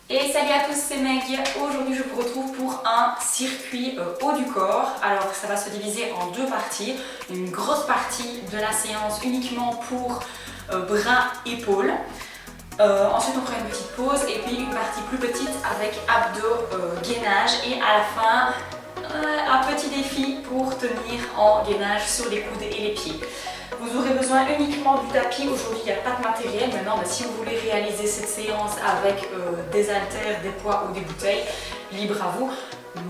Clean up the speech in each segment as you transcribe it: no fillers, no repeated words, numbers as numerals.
Et salut à tous, c'est Meg. Aujourd'hui je vous retrouve pour un circuit haut du corps. Alors ça va se diviser en deux parties. Une grosse partie de la séance uniquement pour bras, épaules. Ensuite on fera une petite pause et puis une partie plus petite avec abdos, gainage et à la fin un petit défi pour tenir en gainage sur les coudes et les pieds. Vous aurez besoin uniquement du tapis. Aujourd'hui, il n'y a pas de matériel. Maintenant, si vous voulez réaliser cette séance avec des haltères, des poids ou des bouteilles, libre à vous.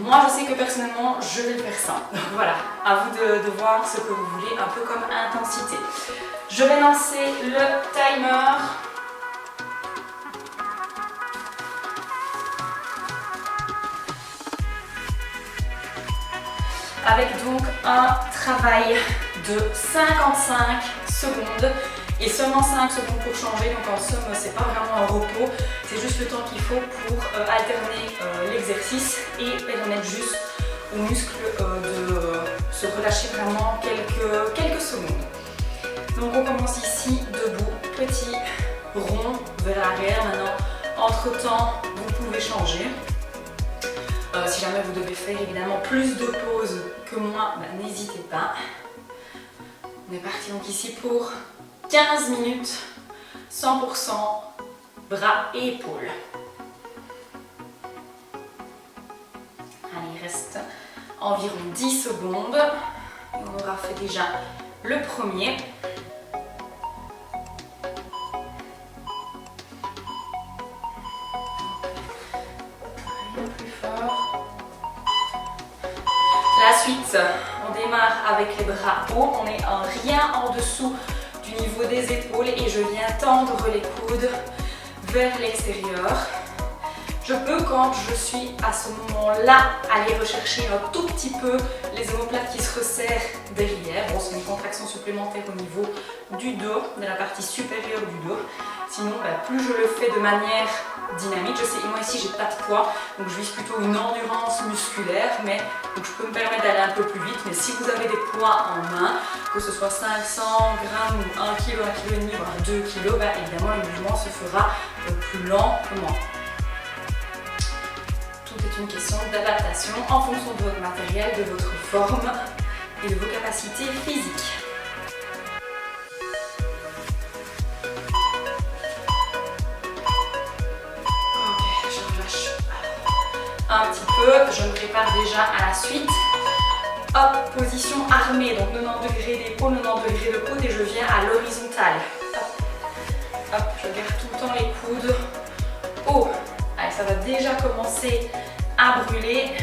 Moi, je sais que personnellement, je vais le faire ça. Donc voilà, à vous de voir ce que vous voulez, un peu comme intensité. Je vais lancer le timer. Avec donc un travail de 55 secondes et seulement 5 secondes pour changer. Donc en somme, c'est pas vraiment un repos, c'est juste le temps qu'il faut pour alterner l'exercice et permettre juste aux muscles de se relâcher vraiment quelques secondes. Donc on commence ici debout, petit rond vers l'arrière. Maintenant, entre temps, vous pouvez changer. Si jamais vous devez faire évidemment plus de pauses que moi, n'hésitez pas. On est parti donc ici pour 15 minutes, 100% bras et épaules. Allez, il reste environ 10 secondes. Et on aura fait déjà le premier. La suite, on démarre avec les bras hauts, on est rien en dessous du niveau des épaules et je viens tendre les coudes vers l'extérieur. Je peux, quand je suis à ce moment-là, aller rechercher un tout petit peu les omoplates qui se resserrent derrière. Bon, c'est une contraction supplémentaire au niveau du dos, de la partie supérieure du dos. Sinon, plus je le fais de manière dynamique, je sais, moi ici j'ai pas de poids, donc je vise plutôt une endurance musculaire, mais donc je peux me permettre d'aller un peu plus vite. Mais si vous avez des poids en main, que ce soit 500 grammes ou 1 kg, 1,5 kg, voire 2 kg, évidemment le mouvement se fera plus lentement. Tout est une question d'adaptation en fonction de votre matériel, de votre forme et de vos capacités physiques. Un petit peu, je me prépare déjà à la suite. Hop, position armée, donc 90 degrés d'épaule, 90 degrés de coude et je viens à l'horizontale. Hop, hop, je garde tout le temps les coudes haut. Allez, ça va déjà commencer à brûler.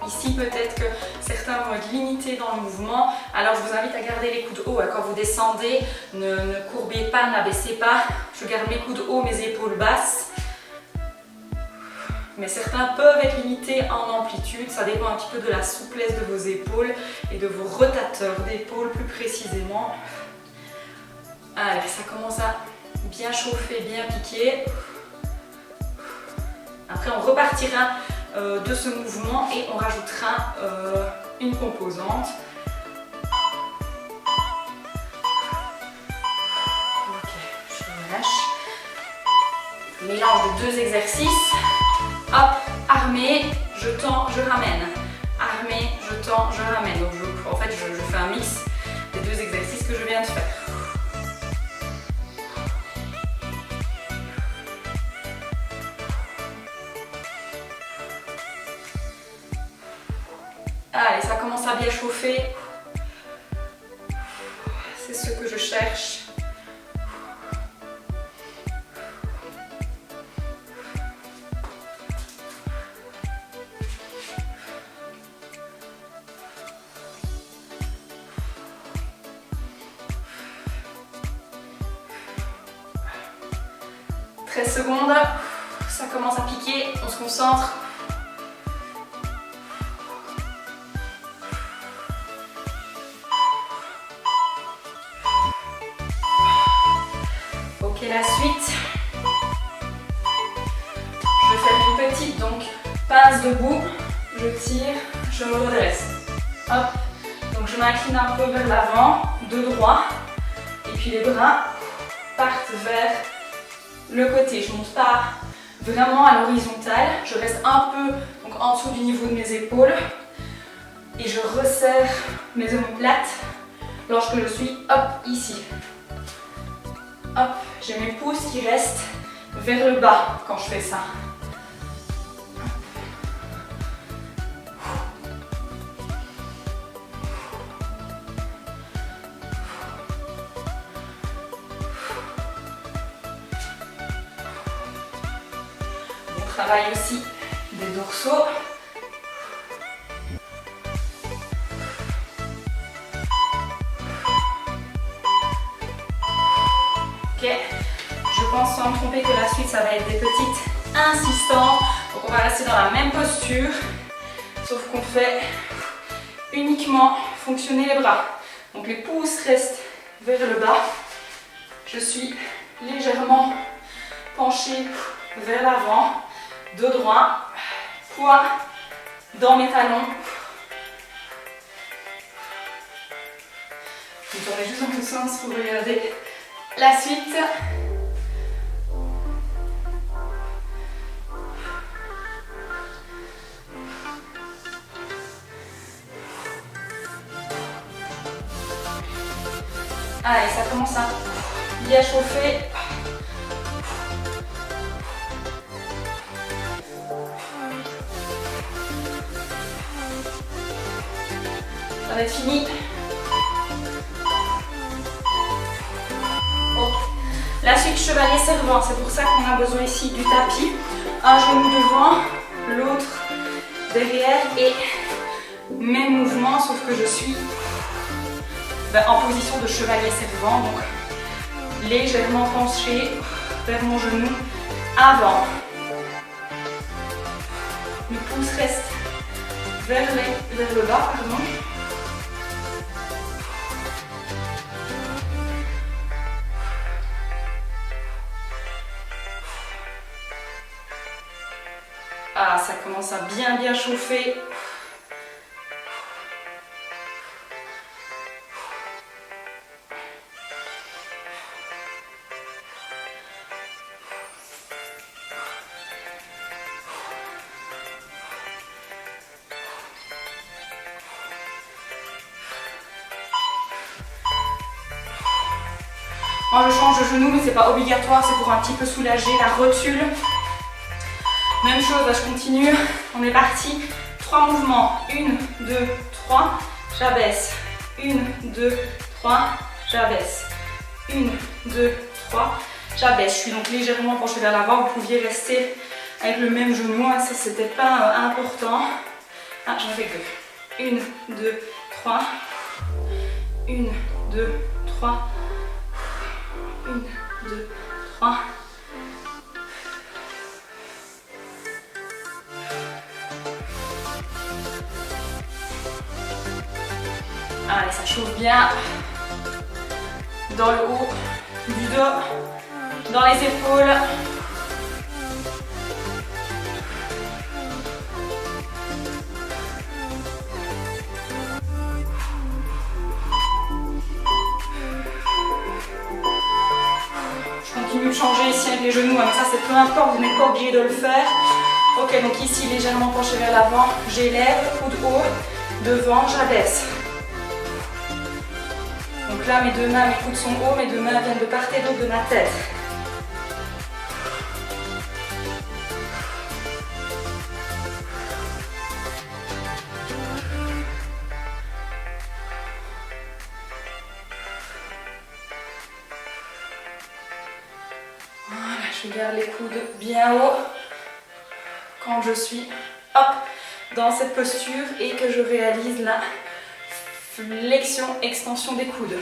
Ici, peut-être que certains vont être limités dans le mouvement, alors je vous invite à garder les coudes hauts. Quand vous descendez, ne courbez pas, n'abaissez pas. Je garde mes coudes hauts, mes épaules basses. Mais certains peuvent être limités en amplitude, ça dépend un petit peu de la souplesse de vos épaules et de vos rotateurs d'épaule plus précisément. Allez, ça commence à bien chauffer, bien piquer. Après, on repartira de ce mouvement et on rajoutera une composante. Ok, je relâche. Mélange de deux exercices. Hop, armé, je tends, je ramène. Armé, je tends, je ramène. Donc en fait, je fais un mix des deux exercices que je viens de faire. Allez, ça commence à bien chauffer. C'est ce que je cherche. « 13 secondes, ça commence à piquer, on se concentre. Ok, la suite. Je vais faire une petite, donc passe debout, je tire, je me redresse. Hop, donc je m'incline un peu vers l'avant, de droit, et puis les bras partent vers le côté. Je ne monte pas vraiment à l'horizontale, je reste un peu donc, en dessous du niveau de mes épaules et je resserre mes omoplates lorsque je suis hop ici. Hop, j'ai mes pouces qui restent vers le bas quand je fais ça. On travaille aussi des dorsaux. Ok, je pense sans me tromper que la suite ça va être des petites insistantes. Donc on va rester dans la même posture, sauf qu'on fait uniquement fonctionner les bras. Donc les pouces restent vers le bas. Je suis légèrement penchée vers l'avant, dos droit, poids dans mes talons. Je vais tourner juste dans le sens pour regarder la suite. Allez, ça commence à bien chauffer. Ça va être fini. Ok. La suite chevalier servant, c'est pour ça qu'on a besoin ici du tapis. Un genou devant, l'autre derrière et même mouvement, sauf que je suis en position de chevalier servant, donc légèrement penché vers mon genou avant. Mes pouces restent vers le bas, pardon. Ah, ça commence à bien chauffer. Moi je change de genou mais c'est pas obligatoire, c'est pour un petit peu soulager la rotule. Même chose, là je continue, on est parti, 3 mouvements, 1, 2, 3, j'abaisse, 1, 2, 3, j'abaisse, 1, 2, 3, j'abaisse. Je suis donc légèrement penchée vers l'avant, vous pouviez rester avec le même genou, hein, ça c'était pas important. Ah, j'en fais que 1, 2, 3, 1, 2, 3, 1, 2, 3. Allez, ça chauffe bien dans le haut du dos, dans les épaules. Je continue de changer ici avec les genoux, mais ça c'est peu importe, vous n'êtes pas obligé de le faire. Ok, donc ici légèrement penché vers l'avant, j'élève, coude haut, devant, j'abaisse. Donc là, mes deux mains, mes coudes sont hauts, mes deux mains viennent de part et d'autre de ma tête. Voilà, je garde les coudes bien hauts quand je suis dans cette posture et que je réalise la flexion, extension des coudes.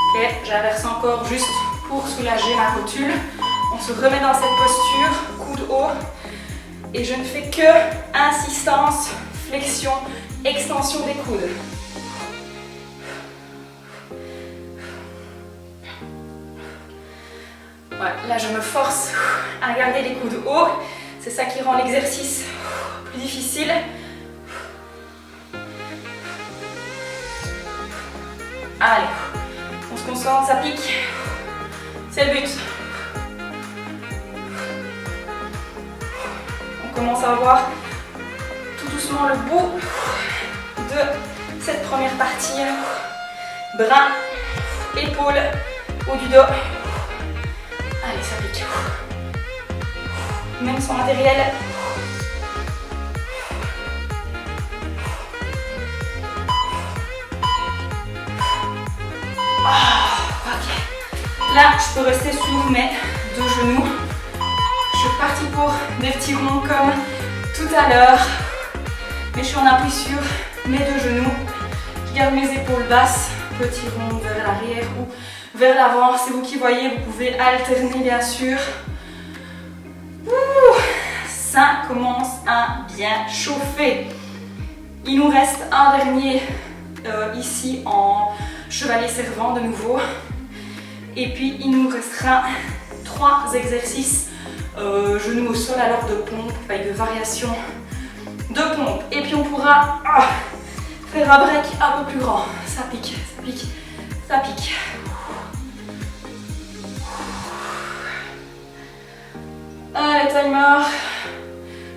Ok, j'inverse encore juste pour soulager ma rotule. On se remet dans cette posture, coude haut. Et je ne fais que insistance, flexion, extension des coudes. Ouais, là, je me force à garder les coudes hauts. C'est ça qui rend l'exercice plus difficile. Allez, on se concentre, ça pique. C'est le but. On commence à voir tout doucement le bout de cette première partie. Bras, épaules, haut du dos. Allez, ça pique. Même sans matériel. Ok. Là, je peux rester sur mes deux genoux. Je suis partie pour des petits ronds comme tout à l'heure. Mais je suis en appui sur mes deux genoux. Je garde mes épaules basses. Petit rond vers l'arrière ou vers l'avant. C'est vous qui voyez. Vous pouvez alterner bien sûr. Ça commence à bien chauffer. Il nous reste un dernier ici en chevalier servant de nouveau. Et puis il nous restera 3 exercices genoux au sol alors de pompe avec de variations de pompe. Et puis on pourra faire un break un peu plus grand. Ça pique, ça pique, ça pique. Allez, timer.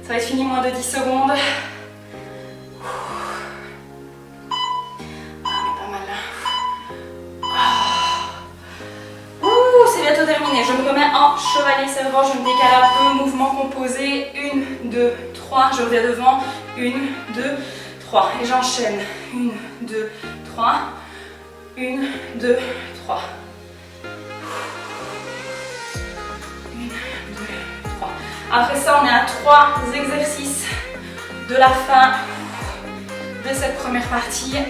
Ça va être fini moins de 10 secondes. Pas mal là. C'est bientôt terminé. Je me remets en chevalier servant. Je me décale un peu. Mouvement composé. 1, 2, 3. Je reviens devant. 1, 2, 3. Et j'enchaîne. 1, 2, 3. 1, 2, 3. Après ça, on est à 3 exercices de la fin de cette première partie. 1, 2,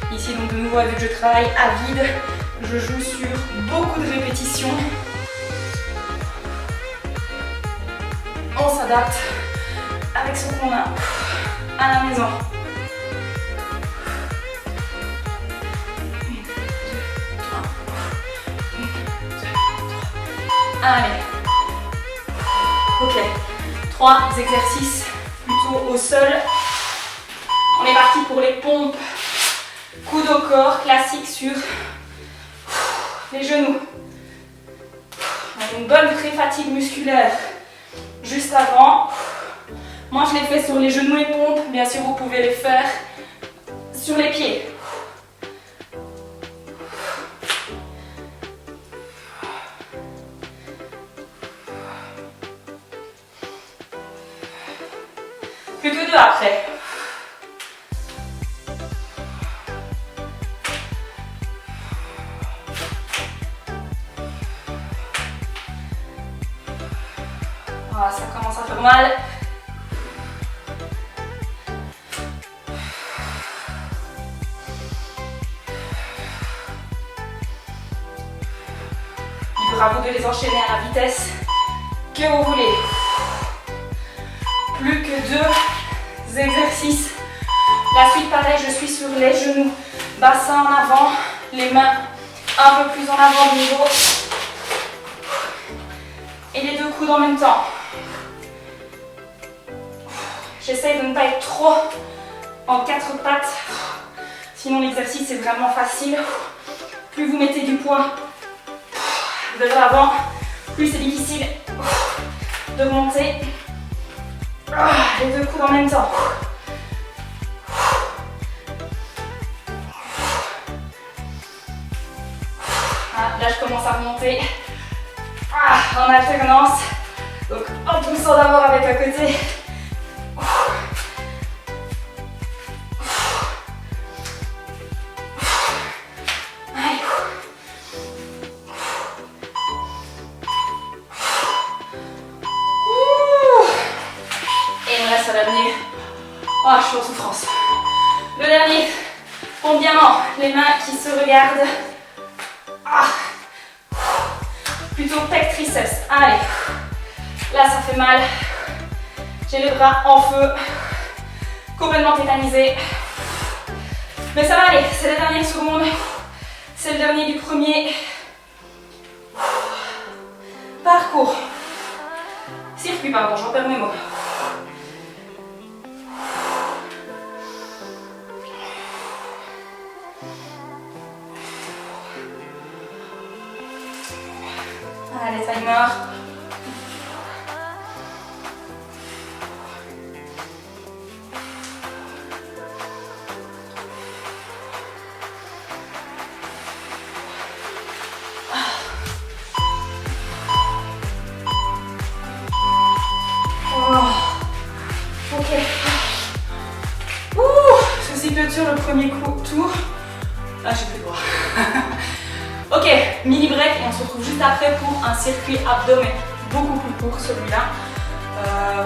3. Ici, donc de nouveau, vu que je travaille à vide, je joue sur beaucoup de répétitions. On s'adapte avec ce qu'on a à la maison. Allez, ok, 3 exercices plutôt au sol. On est parti pour les pompes, coude au corps, classique sur les genoux. On a une bonne pré-fatigue musculaire juste avant. Moi je les fais sur les genoux et pompes, bien sûr vous pouvez les faire sur les pieds. Plus que 2 après. Ah, ça commence à faire mal. Libre à vous de les enchaîner à la vitesse que vous voulez. Plus que 2 exercices. La suite pareil, je suis sur les genoux, bassin en avant, les mains un peu plus en avant du niveau et les 2 coudes en même temps. J'essaye de ne pas être trop en 4 pattes, sinon l'exercice est vraiment facile. Plus vous mettez du poids vers l'avant, plus c'est difficile de monter. Les 2 coudes en même temps. Là, je commence à remonter en alternance. Donc, en poussant d'abord avec à côté. Et il me reste à l'amener. Oh, je suis en souffrance. Le dernier, pompe diamant, les mains qui se regardent. Plutôt pec triceps. Allez, là ça fait mal. J'ai les bras en feu. complètement tétanisé. Mais ça va aller, c'est la dernière seconde. C'est le dernier du premier parcours. Circuit, pardon, j'en perds mes mots. Allez, timer. Ok. Ceci clôture le premier tour. Ah, j'ai plus le droit. Ok, mini break et on se retrouve juste après pour un circuit abdomen beaucoup plus court celui-là.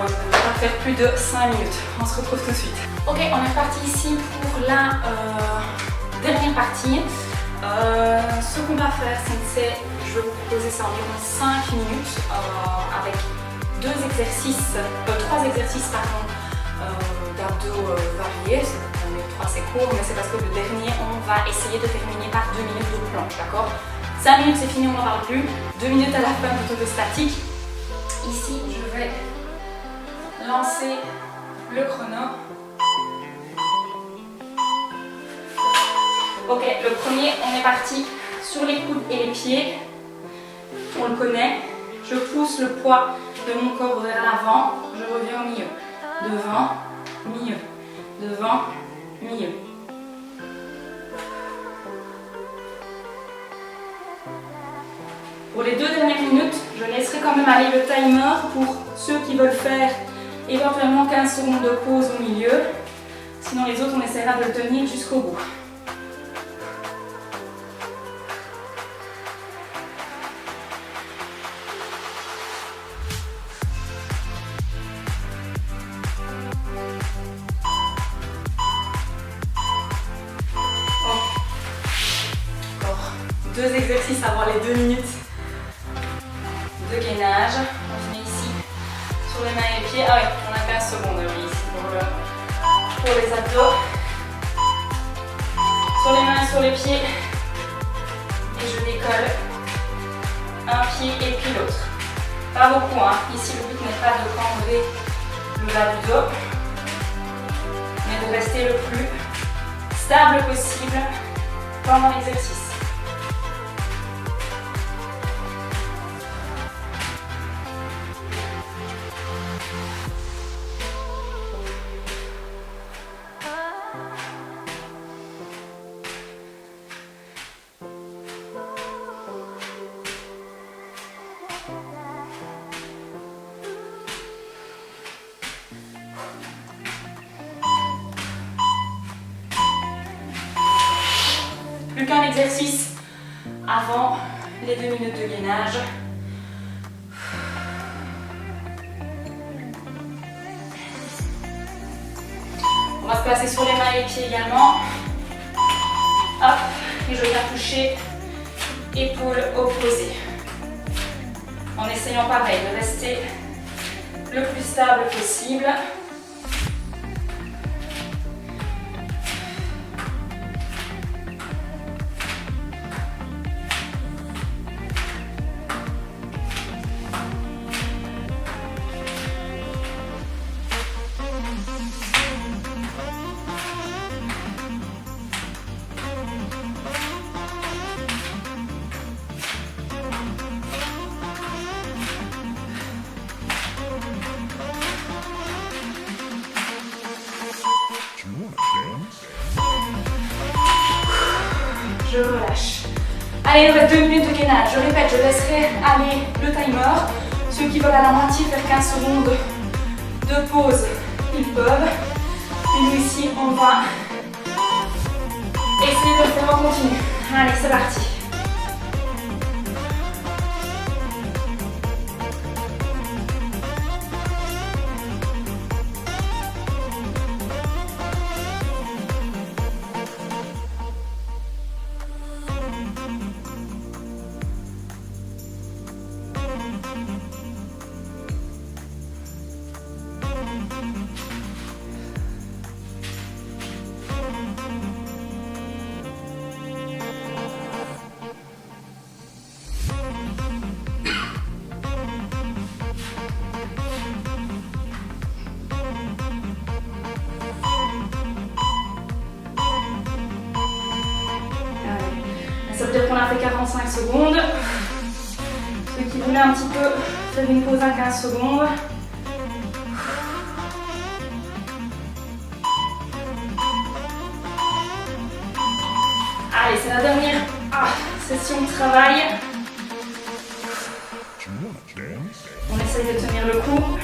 Ouais, ça ne va pas faire plus de 5 minutes. On se retrouve tout de suite. Ok, on est reparti ici pour la dernière partie. Ce qu'on va faire, c'est, je vais vous proposer ça environ 5 minutes avec 3 exercices pardon, d'abdos variés. 3 c'est court, mais c'est parce que le dernier, on va essayer de terminer par 2 minutes de planche, d'accord? 5 minutes c'est fini, on n'en parle plus. 2 minutes à la fin plutôt de statique. Ici, je vais lancer le chrono. Ok, le premier, on est parti sur les coudes et les pieds. On le connaît. Je pousse le poids de mon corps vers l'avant. Je reviens au milieu. Devant, milieu. Devant, milieu. Pour les 2 dernières minutes, je laisserai quand même aller le timer pour ceux qui veulent faire éventuellement 15 secondes de pause au milieu. Sinon les autres, on essaiera de le tenir jusqu'au bout. Encore 2 exercices avant les 2 minutes de gainage. On se met ici sur les mains et les pieds. Ah oui, on a 15 secondes oui, ici pour les abdos. Sur les mains et sur les pieds. Et je décolle un pied et puis l'autre. Pas beaucoup, hein. Ici le but n'est pas de cambrer le bas du dos, mais de rester le plus stable possible pendant l'exercice. Plus qu'un exercice avant les 2 minutes de gainage. On va se placer sur les mains et les pieds également. Hop, et je viens toucher épaules opposées. En essayant pareil de rester le plus stable possible. Je relâche. Allez, il nous reste 2 minutes de gainage. Je répète, je laisserai aller le timer. Ceux qui veulent à la moitié faire 15 secondes de pause, ils peuvent. Et nous ici, on va essayer de le faire en continu. Allez, c'est parti. veut dire qu'on a fait 45 secondes. Ceux qui voulaient un petit peu faire une pause à 15 secondes. Allez, c'est la dernière session de travail. On essaye de tenir le coup.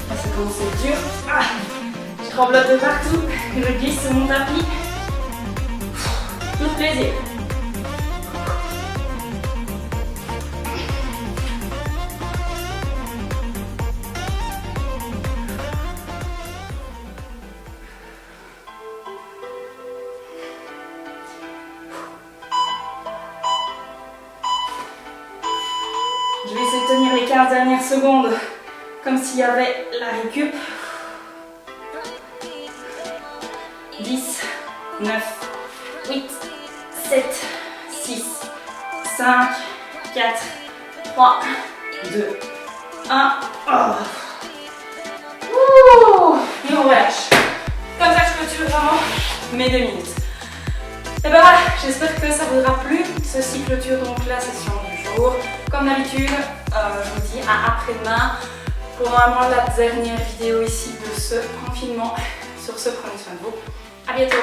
Ça commence à être dur. Je tremblote de partout. Je glisse sur mon tapis. Tout plaisir. Je vais essayer de tenir les 15 dernières secondes comme s'il y avait la récup. 10, 9, 8, 7, 6, 5, 4, 3, 2, 1. Et on relâche. Comme ça, je clôture vraiment mes 2 minutes. Et ben voilà, j'espère que ça vous aura plu. Ceci clôture donc la session du jour. Comme d'habitude, je vous dis à après-demain pour vraiment la dernière vidéo ici de ce confinement. Sur ce, prenez soin de vous. À bientôt.